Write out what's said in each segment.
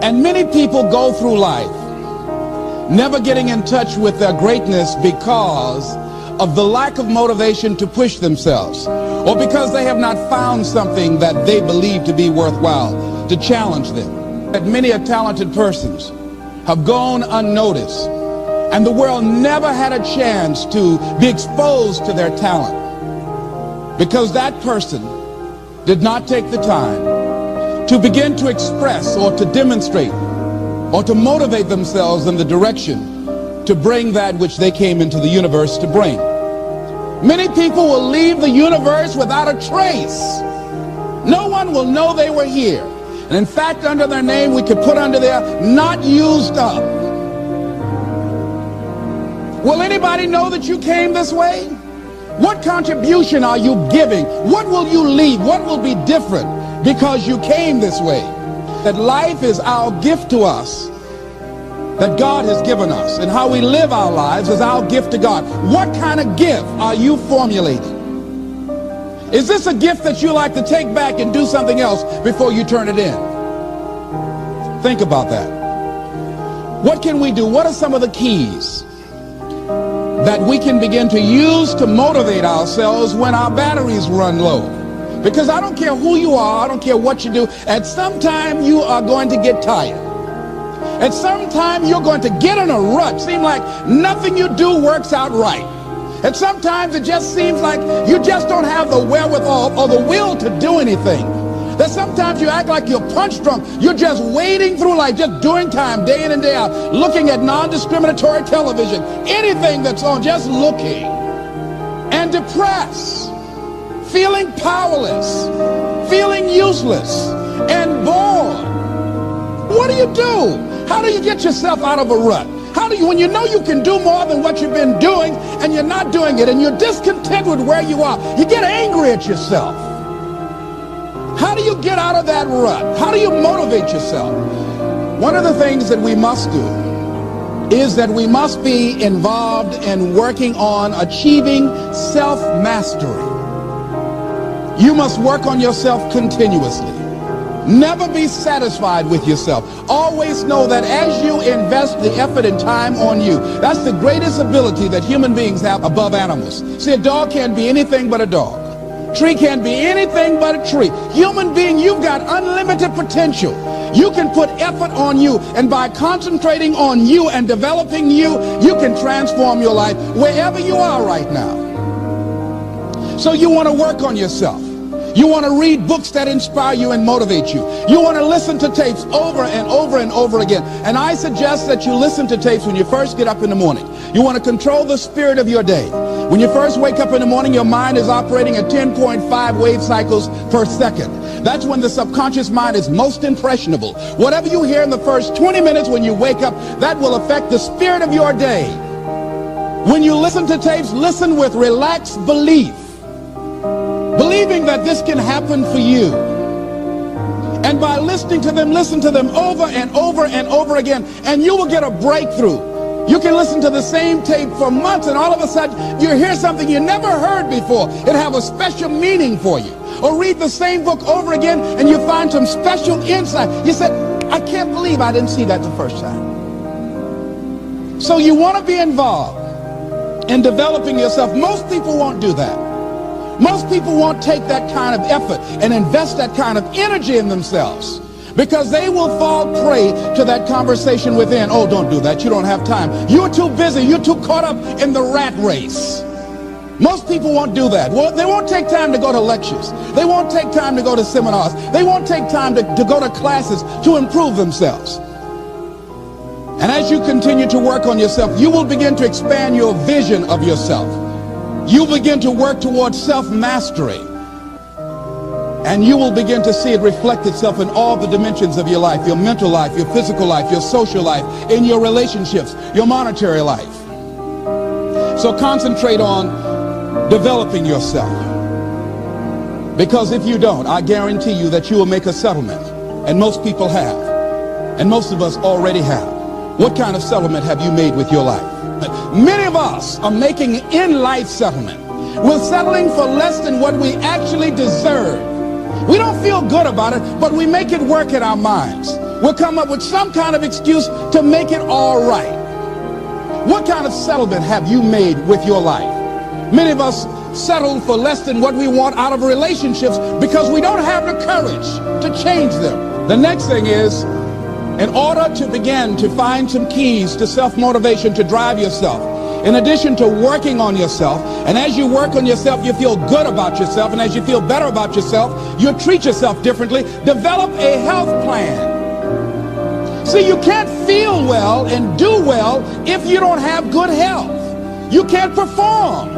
And many people go through life never getting in touch with their greatness because of the lack of motivation to push themselves, or because they have not found something that they believe to be worthwhile to challenge them. That many a talented persons have gone unnoticed, and the world never had a chance to be exposed to their talent because that person did not take the time to begin to express or to demonstrate or to motivate themselves in the direction to bring that which they came into the universe to bring. Many people will leave the universe without a trace. No one will know they were here. And in fact, under their name, we could put under there, not used up. Will anybody know that you came this way? What contribution are you giving? What will you leave? What will be different because you came this way? That life is our gift to us, that God has given us, and how we live our lives is our gift to God. What kind of gift are you formulating? Is this a gift that you like to take back and do something else before you turn it in? Think about that. What can we do? What are some of the keys that we can begin to use to motivate ourselves when our batteries run low? Because I don't care who you are, I don't care what you do, at some time you are going to get tired. At some time you're going to get in a rut. Seem like nothing you do works out right. And sometimes it just seems like you just don't have the wherewithal or the will to do anything. That sometimes you act like you're punch drunk. You're just wading through life, just doing time day in and day out, looking at non-discriminatory television, anything that's on, just looking. And depressed, feeling powerless, feeling useless, and bored. What do you do? How do you get yourself out of a rut? How do you, when you know you can do more than what you've been doing and you're not doing it and you're discontent with where you are, you get angry at yourself. How do you get out of that rut? How do you motivate yourself? One of the things that we must do is that we must be involved in working on achieving self-mastery. You must work on yourself continuously. Never be satisfied with yourself. Always know that as you invest the effort and time on you, that's the greatest ability that human beings have above animals. See, a dog can't be anything but a dog. Tree can't be anything but a tree. Human being, you've got unlimited potential. You can put effort on you, and by concentrating on you and developing you, you can transform your life wherever you are right now. So you want to work on yourself. You want to read books that inspire you and motivate you. You want to listen to tapes over and over and over again. And I suggest that you listen to tapes when you first get up in the morning. You want to control the spirit of your day. When you first wake up in the morning, your mind is operating at 10.5 wave cycles per second. That's when the subconscious mind is most impressionable. Whatever you hear in the first 20 minutes when you wake up, that will affect the spirit of your day. When you listen to tapes, listen with relaxed belief, believing that this can happen for you. And by listening to them, listen to them over and over and over again, and you will get a breakthrough. You can listen to the same tape for months, and all of a sudden you hear something you never heard before. It have a special meaning for you. Or read the same book over again, and you find some special insight. You said, I can't believe I didn't see that the first time. So you want to be involved in developing yourself. Most people won't do that. Most people won't take that kind of effort and invest that kind of energy in themselves, because they will fall prey to that conversation within. Oh, don't do that. You don't have time. You're too busy. You're too caught up in the rat race. Most people won't do that. Well, they won't take time to go to lectures. They won't take time to go to seminars. They won't take time to go to classes to improve themselves. And as you continue to work on yourself, you will begin to expand your vision of yourself. You begin to work towards self-mastery, and you will begin to see it reflect itself in all the dimensions of your life: your mental life, your physical life, your social life, in your relationships, your monetary life. So concentrate on developing yourself, because if you don't, I guarantee you that you will make a settlement, and most people have, and most of us already have. What kind of settlement have you made with your life? Many of us are making in-life settlement. We're settling for less than what we actually deserve. We don't feel good about it, but we make it work in our minds. We'll come up with some kind of excuse to make it all right. What kind of settlement have you made with your life? Many of us settle for less than what we want out of relationships because we don't have the courage to change them. The next thing is, in order to begin to find some keys to self-motivation to drive yourself, in addition to working on yourself, and as you work on yourself, you feel good about yourself, and as you feel better about yourself, you treat yourself differently. Develop a health plan. See, you can't feel well and do well if you don't have good health. You can't perform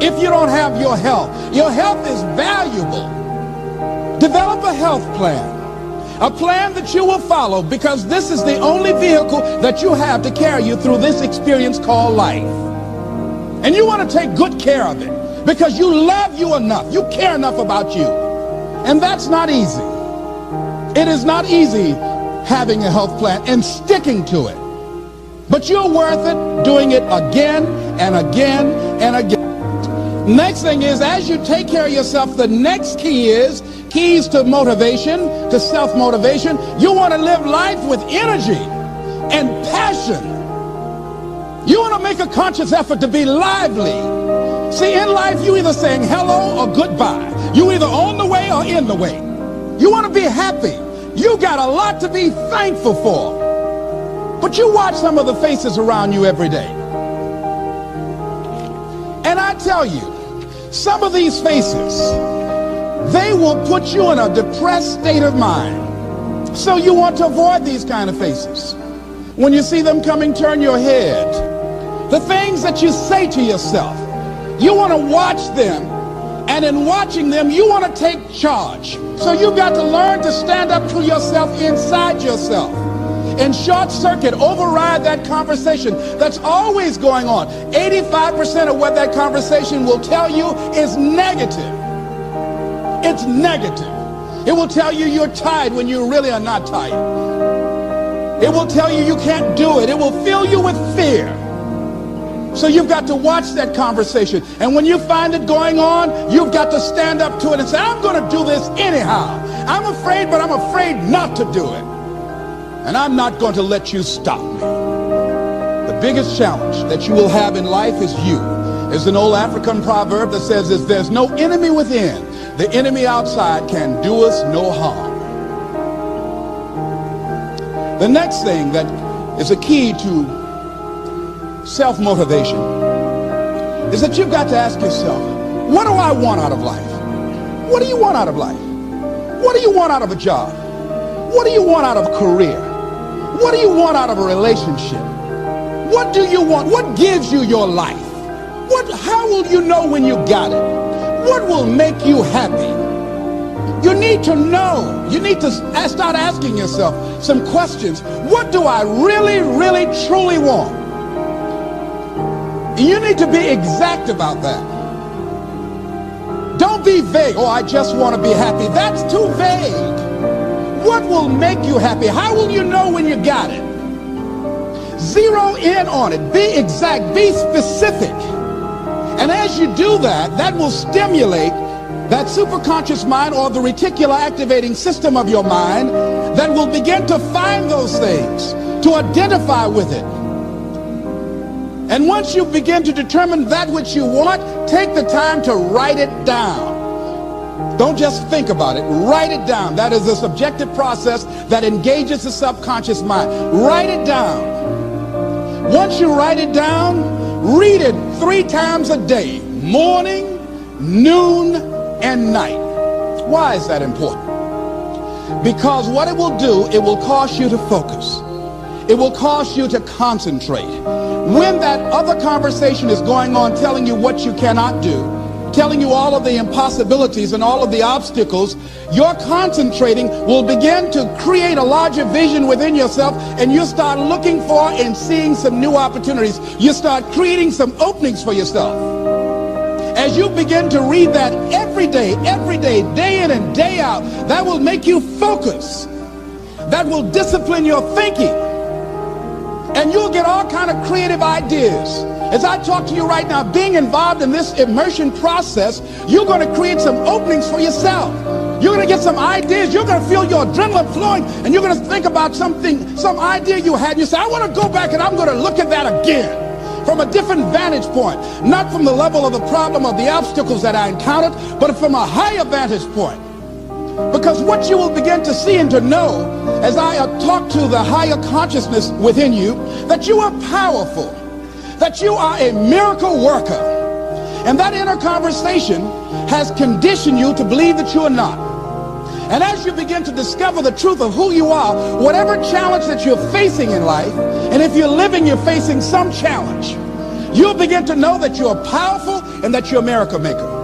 if you don't have your health. Your health is valuable. Develop a health plan. A plan that you will follow, because this is the only vehicle that you have to carry you through this experience called life. And you want to take good care of it because you love you enough. You care enough about you. And that's not easy. It is not easy having a health plan and sticking to it. But you're worth it doing it again and again and again. Next thing is, as you take care of yourself, the next key is keys to motivation, to self-motivation. You want to live life with energy and passion. You want to make a conscious effort to be lively. See, in life, you either saying hello or goodbye. You either on the way or in the way. You want to be happy. You got a lot to be thankful for. But you watch some of the faces around you every day. And I tell you, some of these faces, they will put you in a depressed state of mind. So you want to avoid these kind of faces. When you see them coming, turn your head. The things that you say to yourself, you want to watch them, and in watching them, you want to take charge. So you've got to learn to stand up to yourself inside yourself and short circuit, override that conversation that's always going on. 85% of what that conversation will tell you is negative. It's negative. It will tell you you're tired when you really are not tired. It will tell you you can't do it. It will fill you with fear. So you've got to watch that conversation. And when you find it going on, you've got to stand up to it and say, I'm going to do this anyhow. I'm afraid, but I'm afraid not to do it. And I'm not going to let you stop me. The biggest challenge that you will have in life is you. There's an old African proverb that says, if there's no enemy within, the enemy outside can do us no harm. The next thing that is a key to self-motivation is that you've got to ask yourself, what do I want out of life? What do you want out of life? What do you want out of a job? What do you want out of a career? What do you want out of a relationship? What do you want? What gives you your life? How will you know when you got it? What will make you happy? You need to know. You need to start asking yourself some questions. What do I really, really, truly want? You need to be exact about that. Don't be vague. Oh, I just want to be happy. That's too vague. What will make you happy? How will you know when you got it? Zero in on it. Be exact. Be specific. And as you do that, that will stimulate that superconscious mind, or the reticular activating system of your mind, that will begin to find those things, to identify with it. And once you begin to determine that which you want, take the time to write it down. Don't just think about it. Write it down. That is a subjective process that engages the subconscious mind. Write it down. Once you write it down, read it 3 times a day. Morning, noon, and night. Why is that important? Because what it will do, it will cause you to focus. It will cause you to concentrate. When that other conversation is going on telling you what you cannot do, telling you all of the impossibilities and all of the obstacles, your concentrating will begin to create a larger vision within yourself, and you start looking for and seeing some new opportunities. You start creating some openings for yourself. As you begin to read that every day, day in and day out, that will make you focus. That will discipline your thinking. And you'll get all kind of creative ideas. As I talk to you right now, being involved in this immersion process, you're going to create some openings for yourself. You're going to get some ideas. You're going to feel your adrenaline flowing, and you're going to think about something, some idea you had. You say, I want to go back and I'm going to look at that again from a different vantage point, not from the level of the problem or the obstacles that I encountered, but from a higher vantage point. Because what you will begin to see and to know as I talk to the higher consciousness within you, that you are powerful, that you are a miracle worker. And that inner conversation has conditioned you to believe that you are not. And as you begin to discover the truth of who you are, whatever challenge that you're facing in life, and if you're living, you're facing some challenge, you'll begin to know that you're powerful and that you're a miracle maker.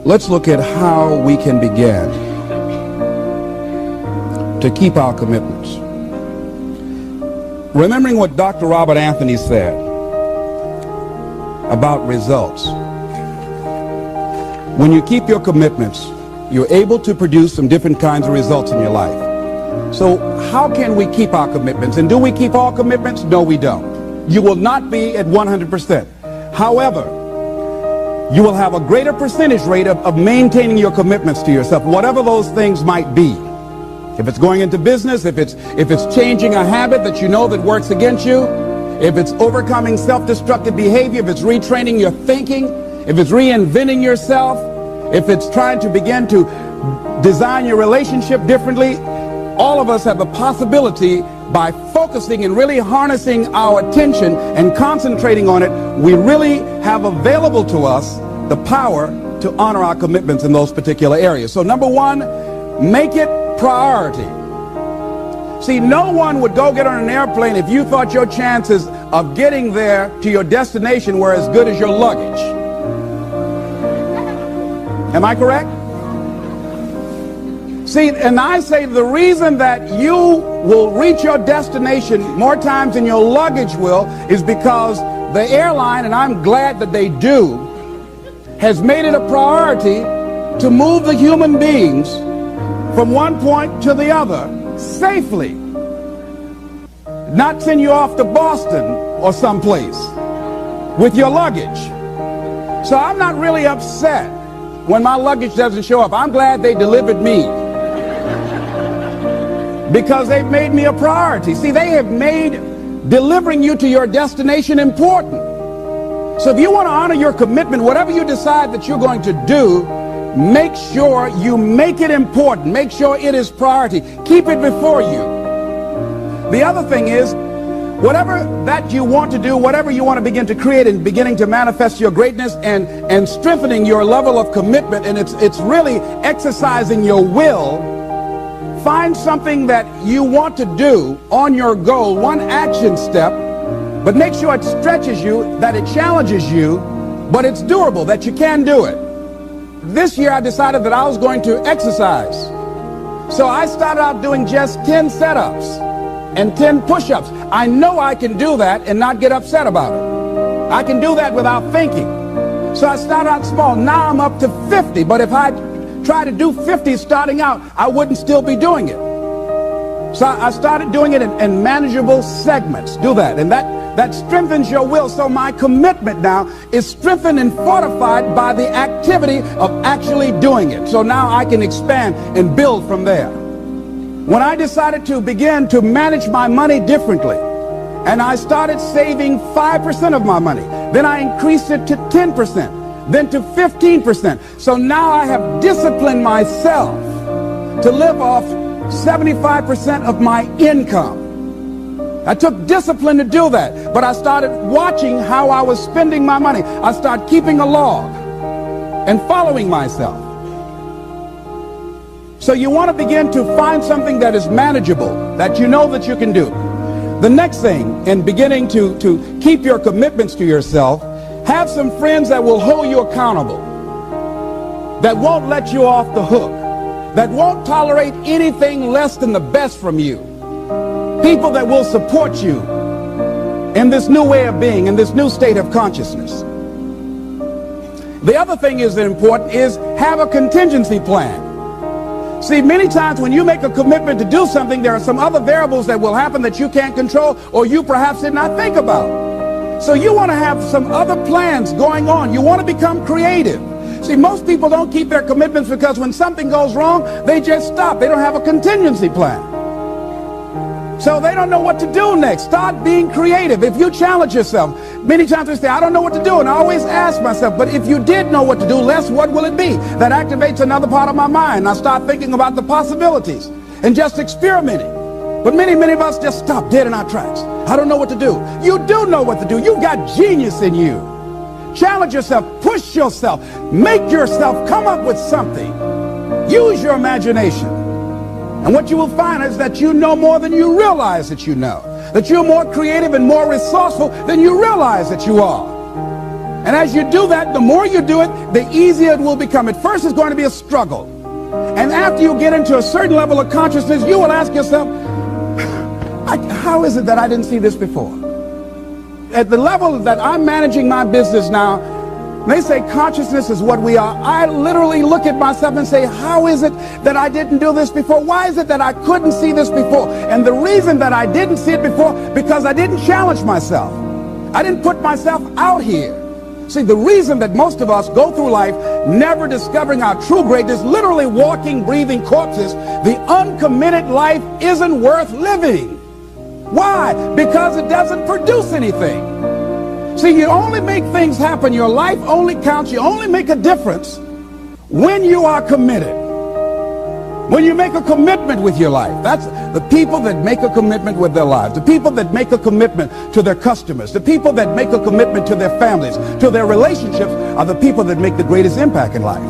Let's look at how we can begin to keep our commitments. Remembering what Dr. Robert Anthony said about results. When you keep your commitments, you're able to produce some different kinds of results in your life. So how can we keep our commitments? And do we keep all commitments? No, we don't. You will not be at 100%. However, you will have a greater percentage rate of maintaining your commitments to yourself, whatever those things might be. If it's going into business, if it's changing a habit that you know that works against you, if it's overcoming self-destructive behavior, if it's retraining your thinking, if it's reinventing yourself, if it's trying to begin to design your relationship differently, all of us have the possibility, by focusing and really harnessing our attention and concentrating on it, we really have available to us the power to honor our commitments in those particular areas. So number one, make it priority. See, no one would go get on an airplane if you thought your chances of getting there to your destination were as good as your luggage. Am I correct? See, and I say the reason that you will reach your destination more times than your luggage will is because the airline, and I'm glad that they do, has made it a priority to move the human beings from one point to the other safely. Not send you off to Boston or someplace with your luggage. So I'm not really upset when my luggage doesn't show up. I'm glad they delivered me, because they've made me a priority. See, they have made delivering you to your destination important. So if you want to honor your commitment, whatever you decide that you're going to do, make sure you make it important. Make sure it is priority. Keep it before you. The other thing is, whatever that you want to do, whatever you want to begin to create and beginning to manifest your greatness and strengthening your level of commitment, and it's really exercising your will. Find something that you want to do on your goal, one action step, but make sure it stretches you, that it challenges you, but it's doable, that you can do it. This year I decided that I was going to exercise. So I started out doing just 10 setups and 10 push-ups. I know I can do that and not get upset about it. I can do that without thinking. So I started out small. Now I'm up to 50, but if I try to do 50 starting out, I wouldn't still be doing it. So I started doing it in manageable segments. Do that, and that strengthens your will. So my commitment now is strengthened and fortified by the activity of actually doing it. So now I can expand and build from there. When I decided to begin to manage my money differently, and I started saving 5% of my money, then I increased it to 10%, then to 15%. So now I have disciplined myself to live off 75% of my income. I took discipline to do that, but I started watching how I was spending my money. I started keeping a log and following myself. So you want to begin to find something that is manageable, that you know that you can do. The next thing, in beginning to keep your commitments to yourself, have some friends that will hold you accountable, that won't let you off the hook, that won't tolerate anything less than the best from you. People that will support you in this new way of being, in this new state of consciousness. The other thing is important is have a contingency plan. See, many times when you make a commitment to do something, there are some other variables that will happen that you can't control or you perhaps did not think about. So you want to have some other plans going on. You want to become creative. See, most people don't keep their commitments because when something goes wrong, they just stop. They don't have a contingency plan. So they don't know what to do next. Start being creative. If you challenge yourself, many times we say, I don't know what to do. And I always ask myself, but if you did know what to do, Les, what will it be? That activates another part of my mind. I start thinking about the possibilities and just experimenting. But many of us just stop dead in our tracks. I don't know what to do. You do know what to do. You've got genius in you. Challenge yourself. Push yourself. Make yourself come up with something. Use your imagination. And what you will find is that you know more than you realize that you know. That you're more creative and more resourceful than you realize that you are. And as you do that, the more you do it, the easier it will become. At first, it's going to be a struggle. And after you get into a certain level of consciousness, you will ask yourself, how is it that I didn't see this before? At the level that I'm managing my business now, they say consciousness is what we are. I literally look at myself and say, how is it that I didn't do this before? Why is it that I couldn't see this before? And the reason that I didn't see it before, because I didn't challenge myself. I didn't put myself out here. See, the reason that most of us go through life never discovering our true greatness, literally walking, breathing corpses, the uncommitted life isn't worth living. Why? Because it doesn't produce anything. See, you only make things happen. Your life only counts. You only make a difference when you are committed. When you make a commitment with your life. That's the people that make a commitment with their lives. The people that make a commitment to their customers. The people that make a commitment to their families, to their relationships, are the people that make the greatest impact in life.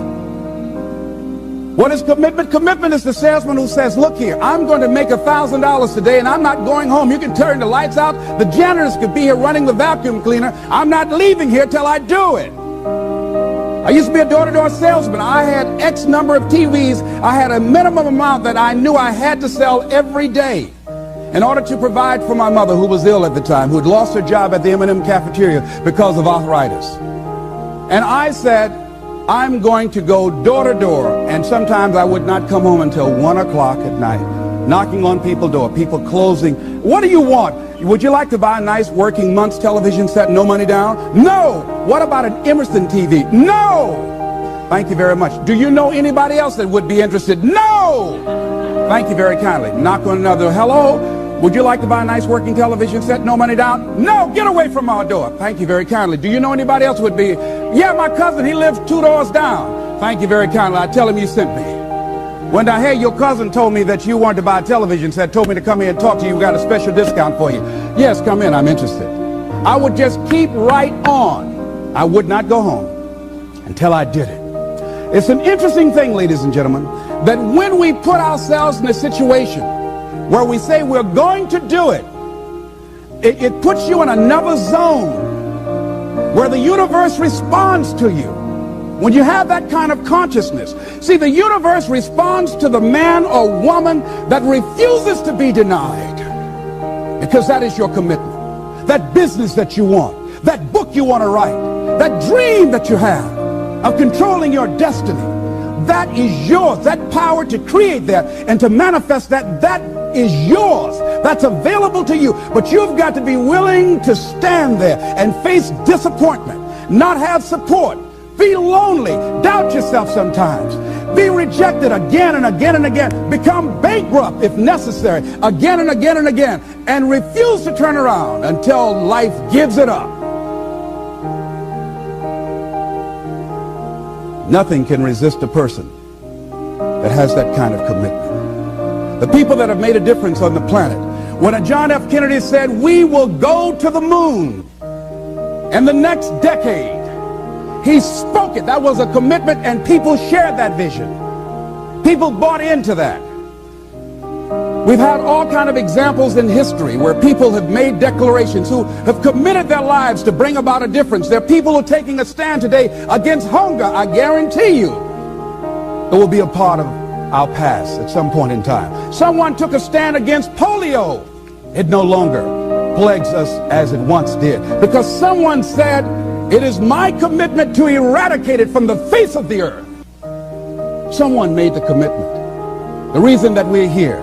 What is commitment? Commitment is the salesman who says, look here, I'm going to make $1,000 today and I'm not going home. You can turn the lights out. The janitors could be here running the vacuum cleaner. I'm not leaving here till I do it. I used to be a door-to-door salesman. I had X number of TVs. I had a minimum amount that I knew I had to sell every day in order to provide for my mother, who was ill at the time, who had lost her job at the M&M cafeteria because of arthritis. And I said, I'm going to go door to door, and sometimes I would not come home until 1 o'clock at night, knocking on people's door, people closing. What do you want? Would you like to buy a nice working month's television set, no money down? No. What about an Emerson TV? No. Thank you very much. Do you know anybody else that would be interested? No. Thank you very kindly. Knock on another. Hello. Would you like to buy a nice working television set, no money down? No. Get away from our door. Thank you very kindly. Do you know anybody else would be? Yeah, my cousin, he lives 2 doors down. Thank you very kindly. I tell him you sent me. When I, hey, your cousin told me that you wanted to buy a television set, told me to come here and talk to you, we got a special discount for you. Yes, come in, I'm interested. I would just keep right on. I would not go home until I did it. It's an interesting thing, ladies and gentlemen, that when we put ourselves in a situation where we say we're going to do it, it puts you in another zone where the universe responds to you. When you have that kind of consciousness, see, the universe responds to the man or woman that refuses to be denied, because that is your commitment. That business that you want, that book you want to write, that dream that you have of controlling your destiny, that is yours. That power to create that and to manifest that, that is yours. That's available to you. But you've got to be willing to stand there and face disappointment, not have support, be lonely, doubt yourself sometimes, be rejected again and again and again, become bankrupt if necessary, again and again and again, and refuse to turn around until life gives it up. Nothing can resist a person that has that kind of commitment. The people that have made a difference on the planet. When a John F. Kennedy said, we will go to the moon in the next decade, he spoke it. That was a commitment, and people shared that vision. People bought into that. We've had all kind of examples in history where people have made declarations, who have committed their lives to bring about a difference. There are people who are taking a stand today against hunger. I guarantee you it will be a part of our past at some point in time. Someone took a stand against polio. It no longer plagues us as it once did, because someone said, it is my commitment to eradicate it from the face of the earth. Someone made the commitment. The reason that we're here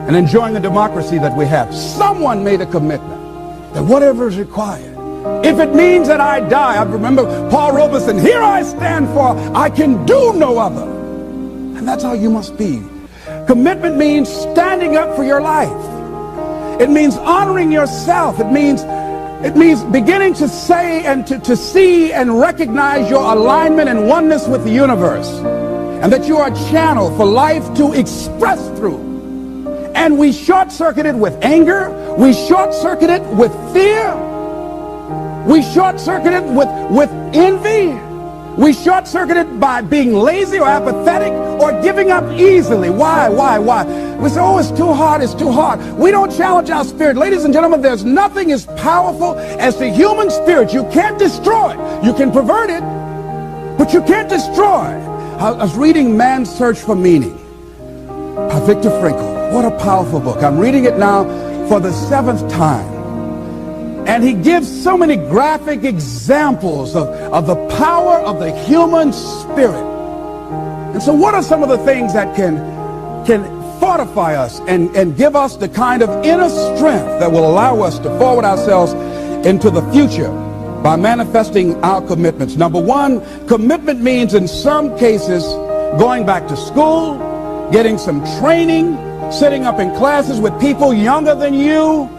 and enjoying the democracy that we have, someone made a commitment that whatever is required If it means that I die, I remember Paul Robeson, here I stand, for I can do no other. And that's how you must be. Commitment means standing up for your life. It means honoring yourself. It means beginning to say and to see and recognize your alignment and oneness with the universe, and that you are a channel for life to express through. And we short-circuit it with anger. We short-circuit it with fear. We short-circuit it with envy. We short-circuit it by being lazy or apathetic or giving up easily. Why? We say, oh, it's too hard, it's too hard. We don't challenge our spirit. Ladies and gentlemen, there's nothing as powerful as the human spirit. You can't destroy it. You can pervert it, but you can't destroy it. I was reading Man's Search for Meaning by Viktor Frankl. What a powerful book. I'm reading it now for the 7th time. And he gives so many graphic examples of the power of the human spirit. And so what are some of the things that can fortify us and give us the kind of inner strength that will allow us to forward ourselves into the future by manifesting our commitments? Number one, commitment means in some cases going back to school, getting some training, sitting up in classes with people younger than you,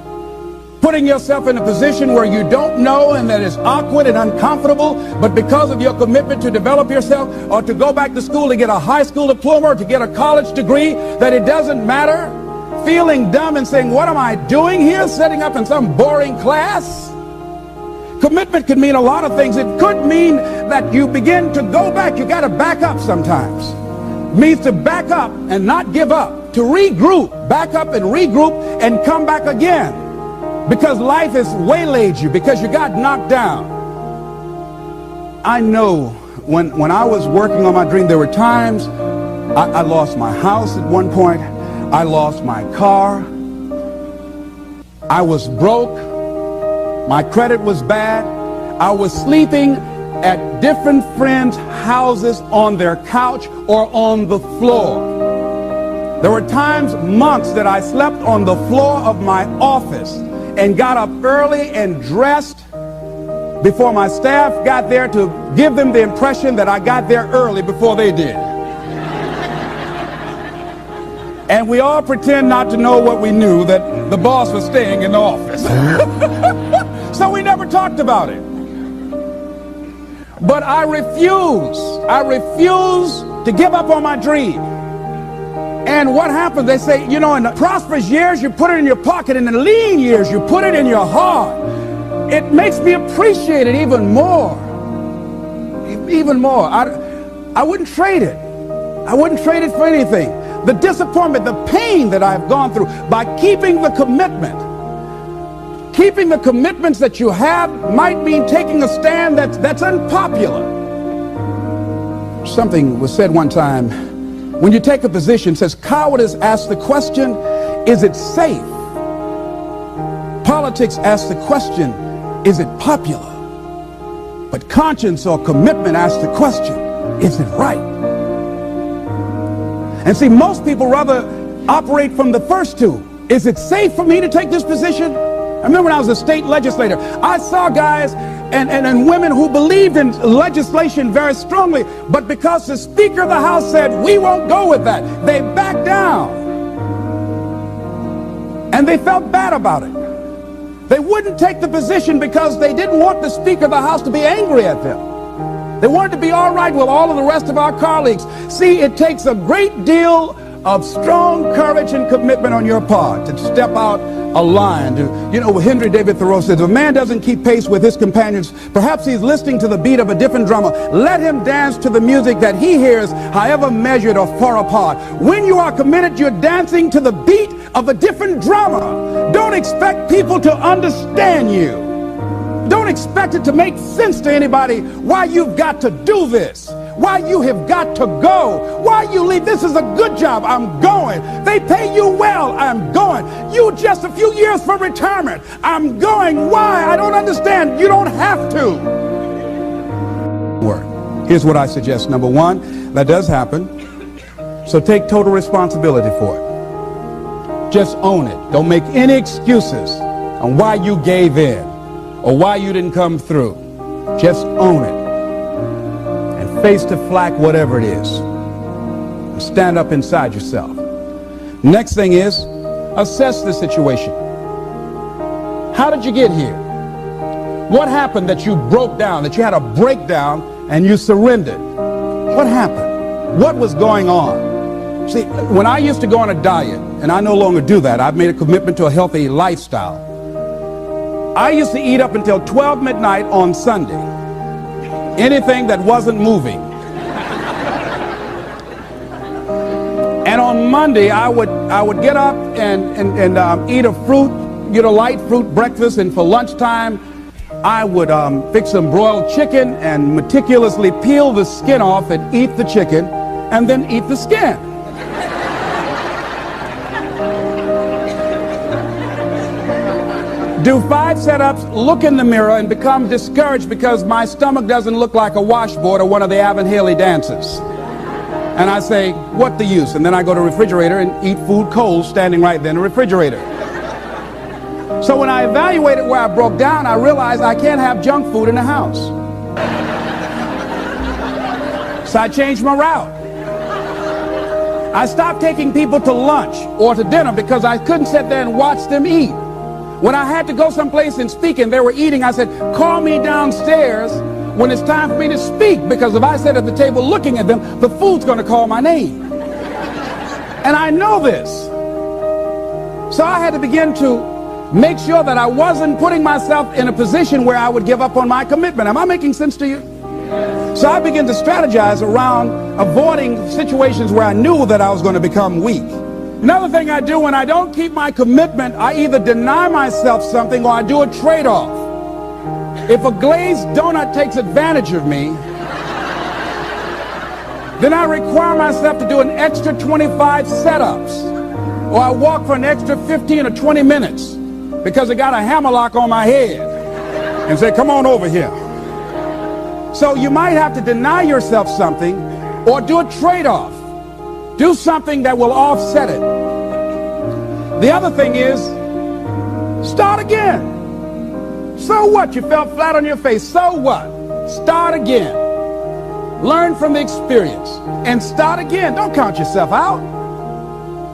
putting yourself in a position where you don't know and that is awkward and uncomfortable, but because of your commitment to develop yourself, or to go back to school to get a high school diploma or to get a college degree, that it doesn't matter, feeling dumb and saying, what am I doing here, setting up in some boring class? Commitment could mean a lot of things. It could mean that you begin to go back. You got to back up sometimes. It means to back up and not give up, to regroup, back up and regroup and come back again. Because life has waylaid you, because you got knocked down. I know when I was working on my dream, there were times I lost my house at one point. I lost my car. I was broke. My credit was bad. I was sleeping at different friends' houses on their couch or on the floor. There were times, months, that I slept on the floor of my office and got up early and dressed before my staff got there to give them the impression that I got there early before they did. And we all pretend not to know what we knew, that the boss was staying in the office. So we never talked about it. But I refuse to give up on my dream. And what happens? They say, you know, in the prosperous years, you put it in your pocket. In the lean years, you put it in your heart. It makes me appreciate it even more. Even more. I wouldn't trade it. I wouldn't trade it for anything. The disappointment, the pain that I've gone through by keeping the commitment. Keeping the commitments that you have might mean taking a stand that's unpopular. Something was said one time. When you take a position, it says, cowardice asks the question, is it safe? Politics asks the question, is it popular? But conscience or commitment asks the question, is it right? And see, most people rather operate from the first two. Is it safe for me to take this position? I remember when I was a state legislator, I saw guys and women who believed in legislation very strongly, but because the Speaker of the House said, we won't go with that, they backed down. And they felt bad about it. They wouldn't take the position because they didn't want the Speaker of the House to be angry at them. They wanted to be all right with all of the rest of our colleagues. See, it takes a great deal of strong courage and commitment on your part to step out a line. You know, Henry David Thoreau says, if a man doesn't keep pace with his companions, perhaps he's listening to the beat of a different drummer. Let him dance to the music that he hears, however measured or far apart. When you are committed, you're dancing to the beat of a different drummer. Don't expect people to understand you. Don't expect it to make sense to anybody why you've got to do this, why you have got to go, why you leave. This is a good job, I'm going. They pay you well, I'm going. You just a few years for retirement, I'm going. Why? I don't understand. You don't have to. Here's what I suggest. Number one, that does happen, so take total responsibility for it. Just own it. Don't make any excuses on why you gave in. or why you didn't come through. Just own it and face to flack whatever it is. And stand up inside yourself. Next thing is, assess the situation. How did you get here? What happened that you broke down, that you had a breakdown and you surrendered? What happened? What was going on? See, when I used to go on a diet, and I no longer do that, I've made a commitment to a healthy lifestyle. I used to eat up until 12 midnight on Sunday. Anything that wasn't moving. And on Monday, I would get up and eat a fruit, get a light fruit breakfast, and for lunchtime, I would fix some broiled chicken and meticulously peel the skin off and eat the chicken, and then eat the skin. Do 5 setups, look in the mirror, and become discouraged because my stomach doesn't look like a washboard or one of the Avon Haley dances. And I say, what the use? And then I go to the refrigerator and eat food cold, standing right there in the refrigerator. So when I evaluated where I broke down, I realized I can't have junk food in the house. So I changed my route. I stopped taking people to lunch or to dinner because I couldn't sit there and watch them eat. When I had to go someplace and speak and they were eating, I said, call me downstairs when it's time for me to speak, because if I sit at the table looking at them, the food's going to call my name. And I know this. So I had to begin to make sure that I wasn't putting myself in a position where I would give up on my commitment. Am I making sense to you? So I began to strategize around avoiding situations where I knew that I was going to become weak. Another thing I do when I don't keep my commitment, I either deny myself something or I do a trade-off. If a glazed donut takes advantage of me, then I require myself to do an extra 25 setups, or I walk for an extra 15 or 20 minutes because I got a hammerlock on my head and say, come on over here. So you might have to deny yourself something or do a trade-off. Do something that will offset it. The other thing is, start again. So what? You fell flat on your face. So what? Start again. Learn from the experience and start again. Don't count yourself out.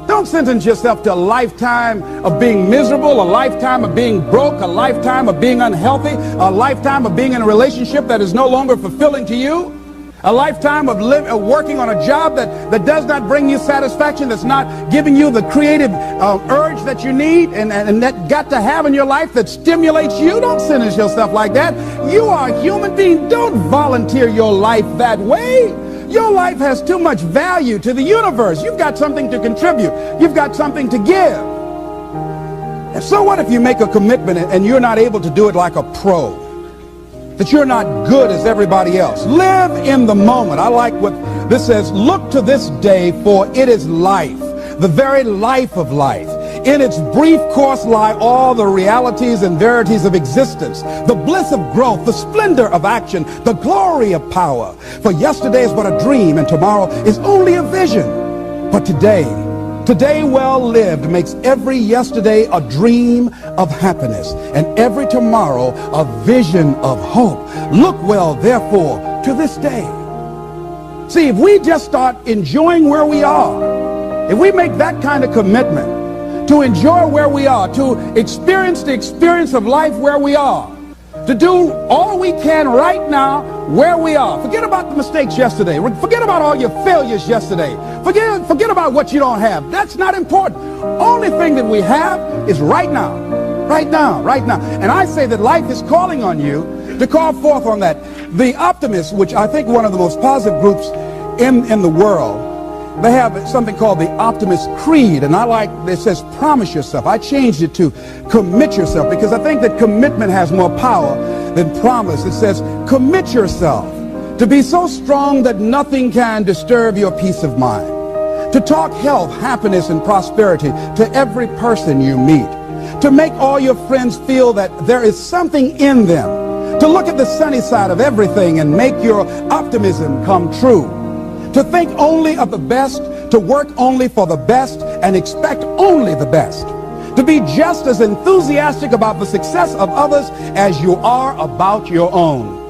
Don't sentence yourself to a lifetime of being miserable, a lifetime of being broke, a lifetime of being unhealthy, a lifetime of being in a relationship that is no longer fulfilling to you. A lifetime of working on a job that does not bring you satisfaction, that's not giving you the creative urge that you need and that got to have in your life that stimulates you. Don't sentence yourself like that. You are a human being. Don't volunteer your life that way. Your life has too much value to the universe. You've got something to contribute. You've got something to give. And so what if you make a commitment and you're not able to do it like a pro? That you're not good as everybody else. Live in the moment. I like what this says. Look to this day, for it is life, the very life of life. In its brief course lie all the realities and verities of existence, the bliss of growth, the splendor of action, the glory of power. For yesterday is but a dream, and tomorrow is only a vision. But today well lived makes every yesterday a dream of happiness, and every tomorrow a vision of hope. Look well, therefore, to this day. See, if we just start enjoying where we are, if we make that kind of commitment to enjoy where we are, to experience the experience of life where we are, to do all we can right now where we are. Forget about the mistakes yesterday. Forget about all your failures yesterday. Forget about what you don't have. That's not important. Only thing that we have is right now. Right now, right now. And I say that life is calling on you to call forth on that. The optimists, which I think one of the most positive groups in the world, they have something called the Optimist Creed, and I like, it says promise yourself. I changed it to commit yourself, because I think that commitment has more power than promise. It says commit yourself to be so strong that nothing can disturb your peace of mind, to talk health, happiness, and prosperity to every person you meet, to make all your friends feel that there is something in them, to look at the sunny side of everything and make your optimism come true, to think only of the best, to work only for the best, and expect only the best, To be just as enthusiastic about the success of others as you are about your own.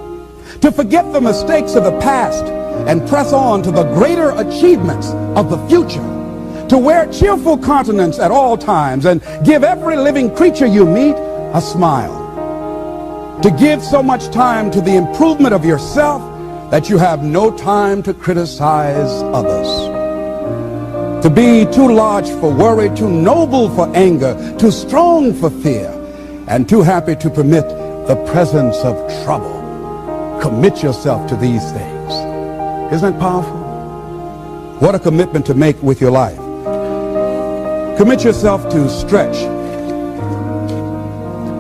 To forget the mistakes of the past and press on to the greater achievements of the future. To wear cheerful countenance at all times and give every living creature you meet a smile. To give so much time to the improvement of yourself that you have no time to criticize others. To be too large for worry, too noble for anger, too strong for fear, and too happy to permit the presence of trouble. Commit yourself to these things. Isn't that powerful? What a commitment to make with your life. Commit yourself to stretch,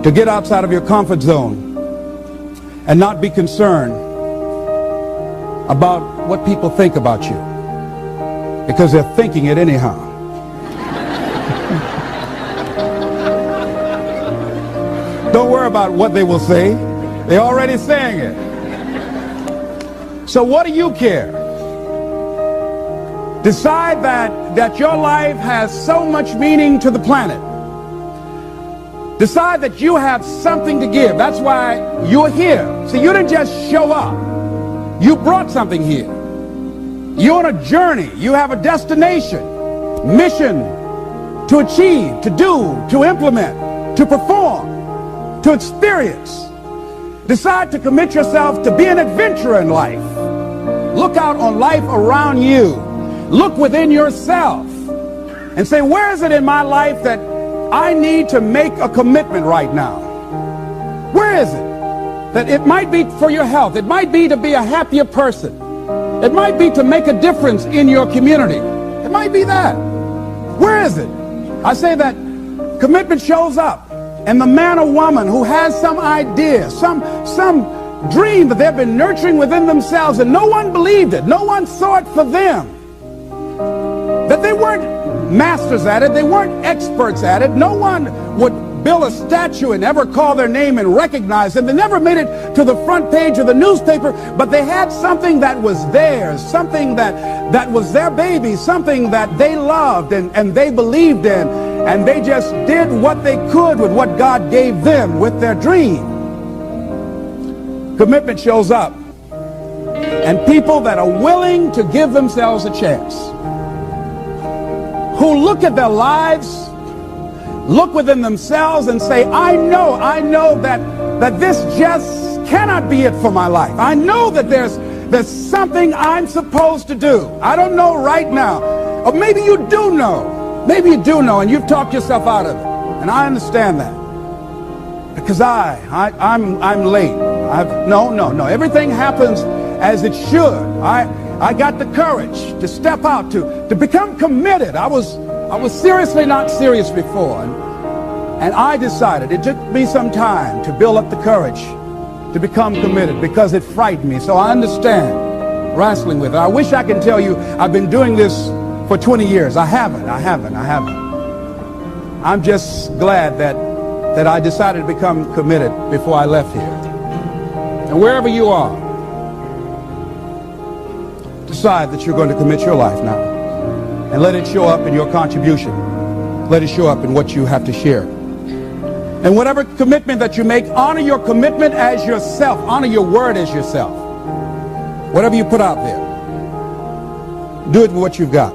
to get outside of your comfort zone and not be concerned about what people think about you, because they're thinking it anyhow. Don't worry about what they will say. They're already saying it. So what do you care? Decide that your life has so much meaning to the planet. Decide that you have something to give. That's why you're here. See, you didn't just show up. You brought something here. You're on a journey. You have a destination, mission to achieve, to do, to implement, to perform, to experience. Decide to commit yourself to be an adventurer in life. Look out on life around you. Look within yourself and say, where is it in my life that I need to make a commitment right now? Where is it? That it might be for your health. It might be to be a happier person. It might be to make a difference in your community. It might be that. Where is it? I say that commitment shows up. And the man or woman who has some idea, some dream that they've been nurturing within themselves and no one believed it, no one saw it for them, that they weren't masters at it, they weren't experts at it, no one would build a statue and ever call their name and recognize them. They never made it to the front page of the newspaper, but they had something that was theirs, something that was their baby, something that they loved and they believed in, and they just did what they could with what God gave them with their dream. Commitment shows up, and people that are willing to give themselves a chance, who look at their lives, look within themselves and say, I know that this just cannot be it for my life. I know that there's something I'm supposed to do. I don't know right now. Or maybe you do know. Maybe you do know and you've talked yourself out of it. And I understand that. Because I'm late. No. Everything happens as it should. I got the courage to step out, to become committed. I was seriously not serious before, and I decided, it took me some time to build up the courage to become committed because it frightened me. So I understand wrestling with it. I wish I could tell you I've been doing this for 20 years. I haven't. I'm just glad that I decided to become committed before I left here. And wherever you are, decide that you're going to commit your life now. And let it show up in your contribution. Let it show up in what you have to share. And whatever commitment that you make, honor your commitment as yourself. Honor your word as yourself. Whatever you put out there, do it with what you've got.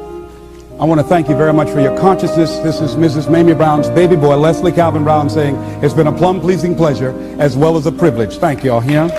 I want to thank you very much for your consciousness. This is Mrs. Mamie Brown's baby boy, Leslie Calvin Brown, saying it's been a plum-pleasing pleasure as well as a privilege. Thank you all. Yeah.